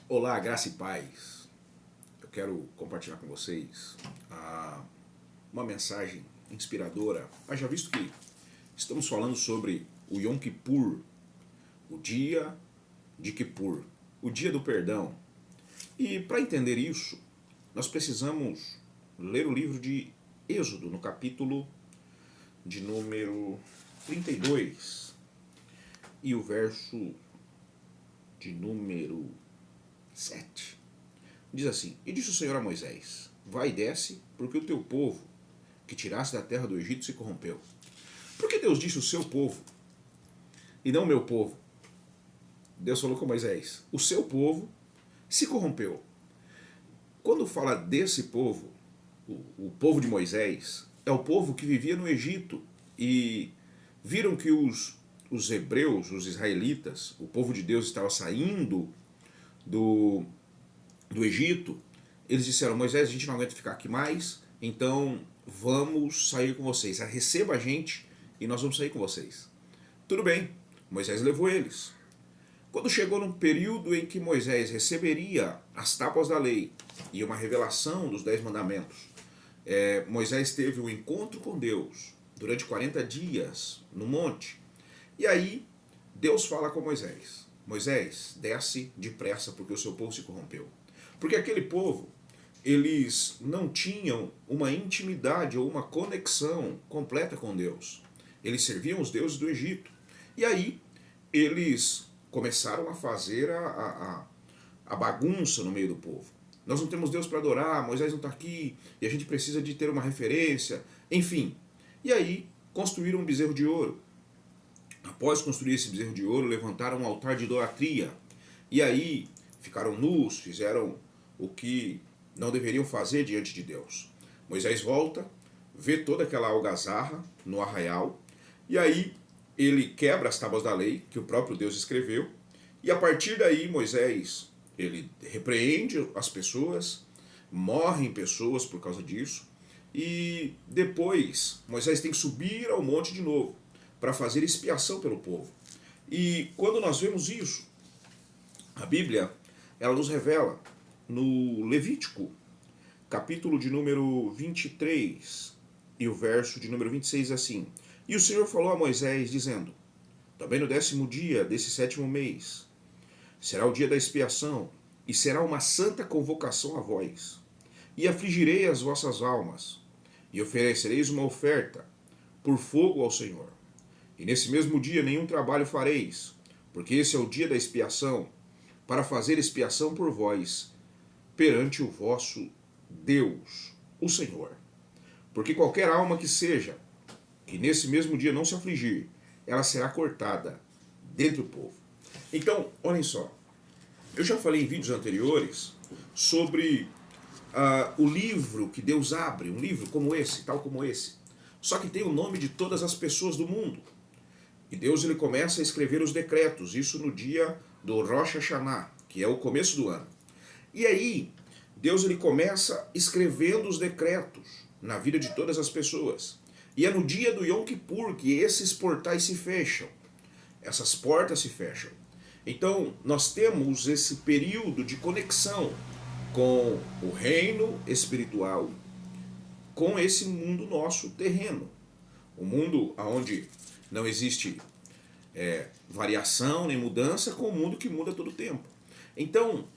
Olá, graça e paz. Eu quero compartilhar com vocês uma mensagem inspiradora. Já visto que estamos falando sobre o Yom Kippur, o dia de Kippur, o dia do perdão. E para entender isso, nós precisamos ler o livro de Êxodo, no capítulo de número 32 e o verso de número 7. Diz assim: E disse o Senhor a Moisés: Vai e desce, porque o teu povo, que tiraste da terra do Egito, se corrompeu. Por que Deus disse o seu povo e não o meu povo? Deus falou com Moisés: O seu povo se corrompeu. Quando fala desse povo, o povo de Moisés, é o povo que vivia no Egito e viram que os hebreus, os israelitas, o povo de Deus estava saindo do Egito. Eles disseram: Moisés, a gente não aguenta ficar aqui mais, então vamos sair com vocês. Receba a gente e nós vamos sair com vocês. Tudo bem, Moisés levou eles. Quando chegou num período em que Moisés receberia as tábuas da lei e uma revelação dos 10 mandamentos, Moisés teve um encontro com Deus durante 40 dias no monte. E aí Deus fala com Moisés: Moisés, desce depressa porque o seu povo se corrompeu. Porque aquele povo, eles não tinham uma intimidade ou uma conexão completa com Deus. Eles serviam os deuses do Egito. E aí eles começaram a fazer a bagunça no meio do povo. Nós não temos Deus para adorar, Moisés não está aqui, e a gente precisa de ter uma referência, enfim. E aí construíram um bezerro de ouro. Após construir esse bezerro de ouro, levantaram um altar de idolatria. E aí ficaram nus, fizeram o que não deveriam fazer diante de Deus. Moisés volta, vê toda aquela algazarra no arraial, e aí ele quebra as tábuas da lei que o próprio Deus escreveu, e a partir daí Moisés ele repreende as pessoas, morrem pessoas por causa disso, e depois Moisés tem que subir ao monte de novo para fazer expiação pelo povo. E quando nós vemos isso, a Bíblia ela nos revela no Levítico, capítulo de número 23 e o verso de número 26 assim: E o Senhor falou a Moisés, dizendo: Também no 10º dia desse 7º mês será o dia da expiação, e será uma santa convocação a vós. E afligirei as vossas almas, e oferecereis uma oferta por fogo ao Senhor. E nesse mesmo dia nenhum trabalho fareis, porque esse é o dia da expiação, para fazer expiação por vós, perante o vosso Deus, o Senhor. Porque qualquer alma que seja, que nesse mesmo dia não se afligir, ela será cortada dentre o povo. Então, olhem só, eu já falei em vídeos anteriores sobre o livro que Deus abre, um livro como esse, tal como esse, só que tem o nome de todas as pessoas do mundo. E Deus ele começa a escrever os decretos, isso no dia do Rosh Hashanah, que é o começo do ano. E aí, Deus ele começa escrevendo os decretos na vida de todas as pessoas. E é no dia do Yom Kippur que esses portais se fecham, essas portas se fecham. Então, nós temos esse período de conexão com o reino espiritual, com esse mundo nosso terreno. O mundo onde não existe variação nem mudança, com o mundo que muda todo o tempo. Então,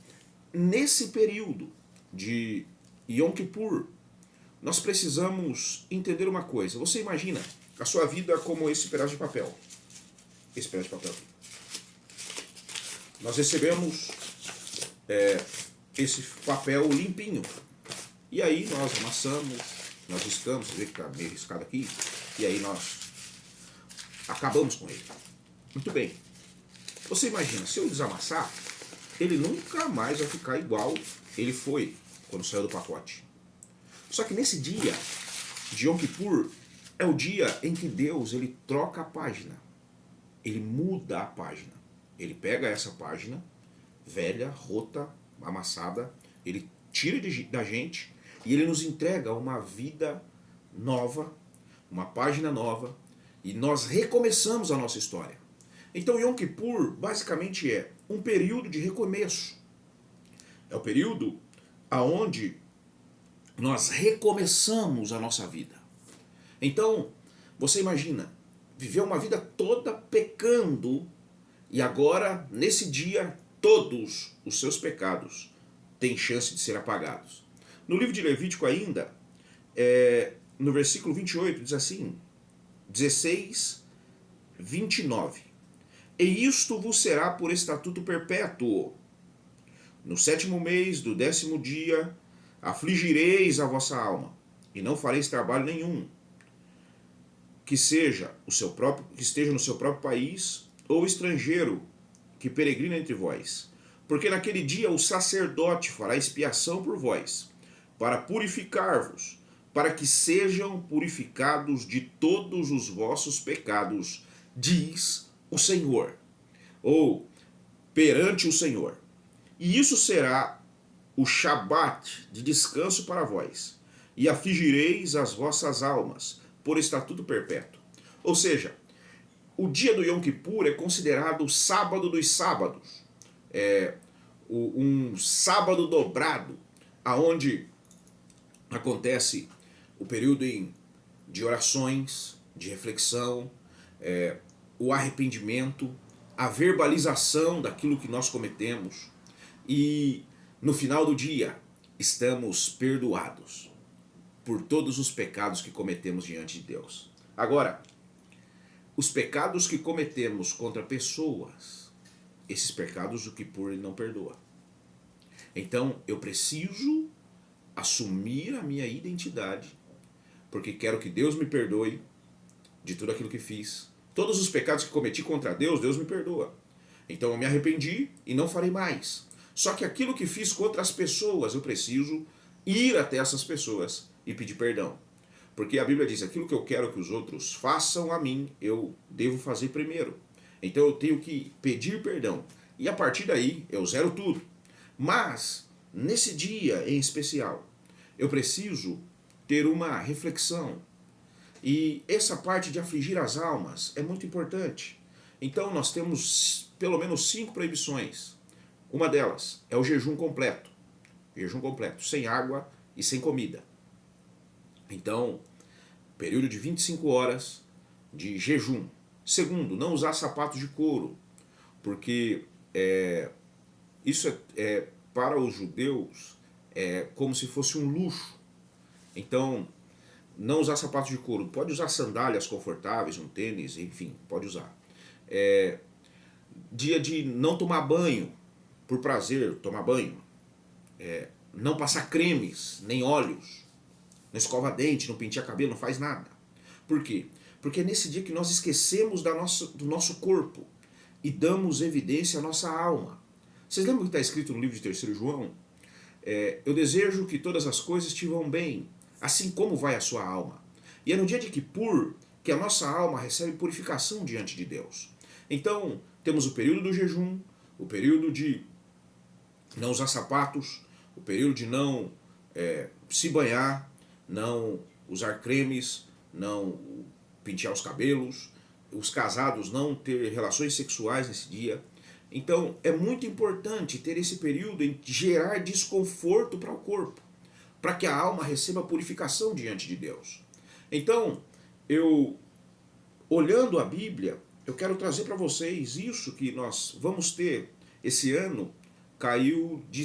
nesse período de Yom Kippur, nós precisamos entender uma coisa. Você imagina a sua vida como esse pedaço de papel. Esse pedaço de papel aqui. Nós recebemos esse papel limpinho. E aí nós amassamos, nós riscamos, você vê que está meio riscado aqui, e aí nós acabamos com ele. Muito bem. Você imagina, se eu desamassar, ele nunca mais vai ficar igual ele foi quando saiu do pacote. Só que nesse dia de Yom Kippur é o dia em que Deus ele troca a página. Ele muda a página. Ele pega essa página velha, rota, amassada, ele tira da gente e ele nos entrega uma vida nova, uma página nova, e nós recomeçamos a nossa história. Então Yom Kippur basicamente é um período de recomeço. É o período aonde nós recomeçamos a nossa vida. Então, você imagina, viver uma vida toda pecando e agora, nesse dia, todos os seus pecados têm chance de ser apagados. No livro de Levítico ainda, no versículo 28, diz assim, 16, 29. E isto vos será por estatuto perpétuo. No 7º mês do 10º dia, afligireis a vossa alma, e não fareis trabalho nenhum, que esteja no seu próprio país, ou estrangeiro, que peregrina entre vós. Porque naquele dia o sacerdote fará expiação por vós, para purificar-vos, para que sejam purificados de todos os vossos pecados, diz o Senhor. Ou perante o Senhor. E isso será o Shabat de descanso para vós, e afligireis as vossas almas, por estatuto perpétuo. Ou seja, o dia do Yom Kippur é considerado o sábado dos sábados, um sábado dobrado, aonde acontece o período de orações, de reflexão, o arrependimento, a verbalização daquilo que nós cometemos, e no final do dia estamos perdoados por todos os pecados que cometemos diante de Deus. Agora, os pecados que cometemos contra pessoas, esses pecados o Kippur não perdoa. Então eu preciso assumir a minha identidade, porque quero que Deus me perdoe de tudo aquilo que fiz. Todos os pecados que cometi contra Deus, Deus me perdoa. Então eu me arrependi e não farei mais. Só que aquilo que fiz contra as pessoas, eu preciso ir até essas pessoas e pedir perdão. Porque a Bíblia diz, aquilo que eu quero que os outros façam a mim, eu devo fazer primeiro. Então eu tenho que pedir perdão. E a partir daí, eu zero tudo. Mas, nesse dia em especial, eu preciso ter uma reflexão. E essa parte de afligir as almas é muito importante. Então nós temos pelo menos 5 proibições. Uma delas é o jejum completo. Jejum completo, sem água e sem comida. Então, período de 25 horas de jejum. Segundo, não usar sapatos de couro, porque isso para os judeus como se fosse um luxo. Então, não usar sapatos de couro. Pode usar sandálias confortáveis, um tênis, enfim, pode usar. Dia de não tomar banho, por prazer, tomar banho. Não passar cremes, nem óleos. Não escova dente, não pentear cabelo, não faz nada. Por quê? Porque é nesse dia que nós esquecemos do nosso corpo e damos evidência à nossa alma. Vocês lembram que está escrito no livro de 3º João? Eu desejo que todas as coisas te vão bem, assim como vai a sua alma. E é no dia de Kippur que a nossa alma recebe purificação diante de Deus. Então, temos o período do jejum, o período de não usar sapatos, o período de não se banhar, não usar cremes, não pentear os cabelos, os casados não ter relações sexuais nesse dia. Então é muito importante ter esse período em gerar desconforto para o corpo, para que a alma receba purificação diante de Deus. Então, olhando a Bíblia, eu quero trazer para vocês isso que nós vamos ter esse ano. Caiu de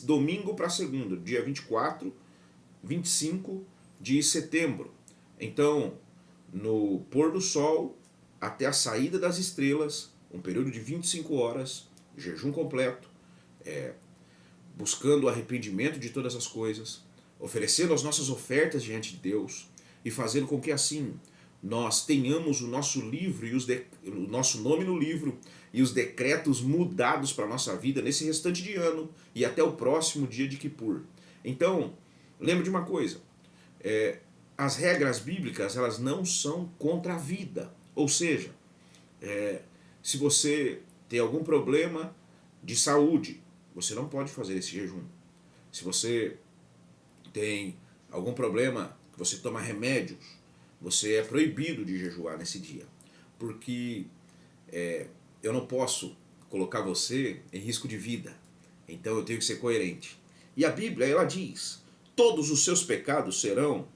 domingo para segunda, dia 24, 25 de setembro. Então, no pôr do sol até a saída das estrelas, um período de 25 horas, jejum completo, buscando o arrependimento de todas as coisas, oferecendo as nossas ofertas diante de Deus e fazendo com que assim nós tenhamos o nosso livro e o nosso nome no livro e os decretos mudados para a nossa vida nesse restante de ano e até o próximo dia de Kippur. Então, lembre de uma coisa, as regras bíblicas elas não são contra a vida. Ou seja, se você tem algum problema de saúde, você não pode fazer esse jejum. Se você tem algum problema, que você toma remédios, você é proibido de jejuar nesse dia. Porque eu não posso colocar você em risco de vida. Então eu tenho que ser coerente. E a Bíblia, ela diz: todos os seus pecados serão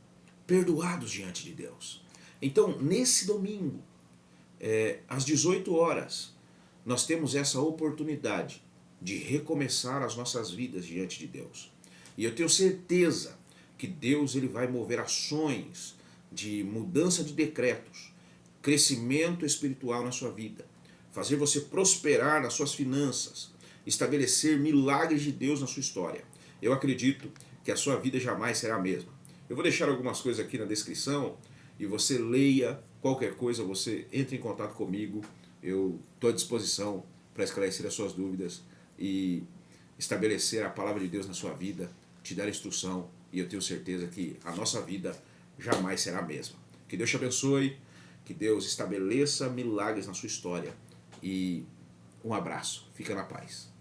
perdoados diante de Deus. Então, nesse domingo, às 18 horas, nós temos essa oportunidade de recomeçar as nossas vidas diante de Deus. E eu tenho certeza que Deus ele vai mover ações de mudança de decretos, crescimento espiritual na sua vida, fazer você prosperar nas suas finanças, estabelecer milagres de Deus na sua história. Eu acredito que a sua vida jamais será a mesma. Eu vou deixar algumas coisas aqui na descrição e você leia. Qualquer coisa, você entre em contato comigo. Eu estou à disposição para esclarecer as suas dúvidas e estabelecer a palavra de Deus na sua vida, te dar instrução, e eu tenho certeza que a nossa vida jamais será a mesma. Que Deus te abençoe, que Deus estabeleça milagres na sua história, e um abraço. Fica na paz.